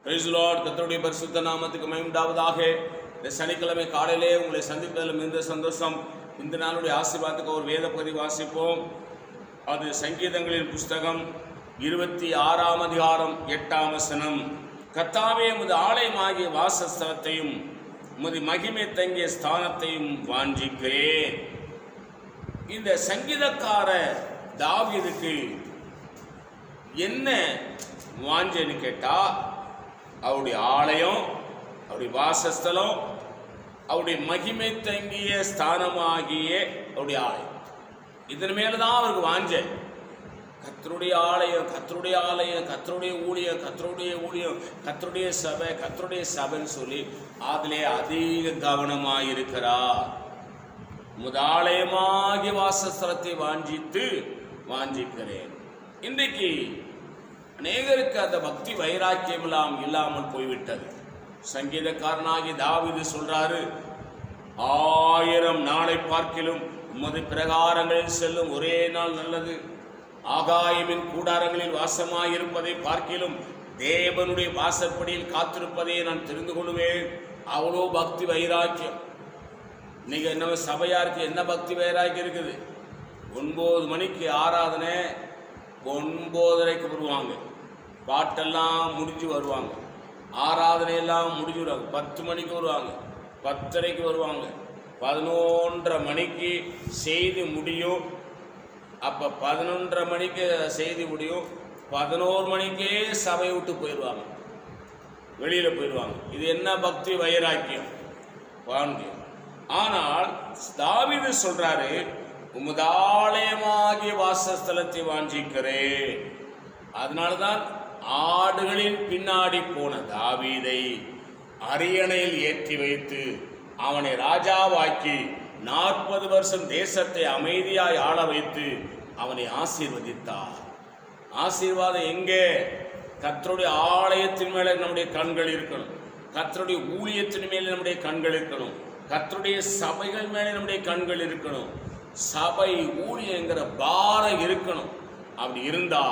Praise the Lord. கர்த்தருடைய பரிசுத்த நாமத்துக்கு மகிமை உண்டாவதாக. இந்த சனிக்கிழமை காலையிலே உங்களை சந்திப்பதில் மிகுந்த சந்தோஷம். இந்த நாளுடைய ஆசீர்வாதத்துக்கு ஒரு வேத பகுதி வாசிப்போம். அது சங்கீதங்களின் புஸ்தகம் 26ஆம் அதிகாரம் 8ஆம் வசனம். கர்த்தாவே, உமது ஆலயமாகிய வாசஸ்தலத்தையும் உமது மகிமை தங்கிய ஸ்தானத்தையும் வாஞ்சிக்கிறேன். இந்த சங்கீதக்கார தாவீதுக்கு என்ன வாஞ்சன்னு கேட்டா, அவருடைய ஆலயம், அவருடைய வாசஸ்தலம், அவருடைய மகிமை தங்கிய ஸ்தானமாகிய அவருடைய ஆலயம், இதன் மேலதான் அவருக்கு வாஞ்ச. கர்த்தருடைய ஆலயம், கர்த்தருடைய ஆலயம், கர்த்தருடைய ஊழியம், கர்த்தருடைய ஊழியம், கர்த்தருடைய சபை, கர்த்தருடைய சபைன்னு சொல்லி அதிலே அதிக கவனமாயிருக்கிறார். முதலாலயமாகிய வாசஸ்தலத்தை வாஞ்சிக்கிறேன். இன்றைக்கு அநேகருக்கு அந்த பக்தி வைராக்கியம் எல்லாம் இல்லாமல் போய்விட்டது. சங்கீதக்காரனாகி தாவீது சொல்றாரு, 1000 நாளை பார்க்கிலும் உமது பிரகாரங்களில் செல்லும் ஒரே நாள் நல்லது. ஆகாயமின் கூடாரங்களில் வாசமாயிருப்பதை பார்க்கிலும் தேவனுடைய வாசற்படியில் காத்திருப்பதை நான் தெரிந்து கொள்வேன். அவ்வளோ பக்தி வைராக்கியம். இன்னைக்கு என்ன சபையாருக்கு என்ன பக்தி வைராக்கியம் இருக்குது? 9 மணிக்கு ஆராதனை, 9:30க்கு வருவாங்க, பாட்டெல்லாம் முடிஞ்சு வருவாங்க, ஆராதனையெல்லாம் முடிஞ்சு வருவாங்க. 10 மணிக்கு வருவாங்க, 10:30க்கு வருவாங்க, 11:30 மணிக்கு செய்தி முடியும். அப்போ 11:30 மணிக்கு செய்தி முடியும், 11 மணிக்கே சபையை விட்டு போயிடுவாங்க, வெளியில் போயிடுவாங்க. இது என்ன பக்தி வைராக்கியம் வாங்க. ஆனால் தாவீது சொல்றாரு, உமது ஆலயமாகிய வாசஸ்தலத்தை வாஞ்சிக்கிறேன். அதனால்தான் ஆடுகளின் பின்னாடி போன தாவீதை அரியணையில் ஏற்றி வைத்து அவனை ராஜாவாக்கி 40 வருஷம் தேசத்தை அமைதியாய் ஆள வைத்து அவனை ஆசீர்வதித்தார். ஆசீர்வாதம் எங்கே? கர்த்தருடைய ஆலயத்தின் மேலே நம்முடைய கண்கள் இருக்கணும், கர்த்தருடைய ஊழியத்தின் மேலே நம்முடைய கண்கள் இருக்கணும், கர்த்தருடைய சபைகள் மேலே நம்முடைய கண்கள் இருக்கணும், சபை ஊழியங்கிற பாரம் இருக்கணும். அப்படி இருந்தா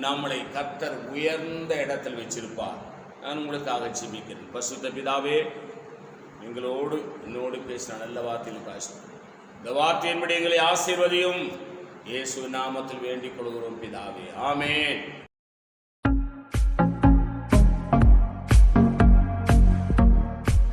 நம்மளை கர்த்தர் உயர்ந்த இடத்தில் வச்சிருப்பார். நான் உங்களுக்காக ஜெபிக்கிறேன். பரிசுத்த பிதாவே, என்னோடு பேசின நல்ல வார்த்தையில் பேசும். இந்த வார்த்தையின்படி எங்களை ஆசீர்வதியும். இயேசு நாமத்தில் வேண்டிக் கொள்கிறோம் பிதாவே, ஆமென்.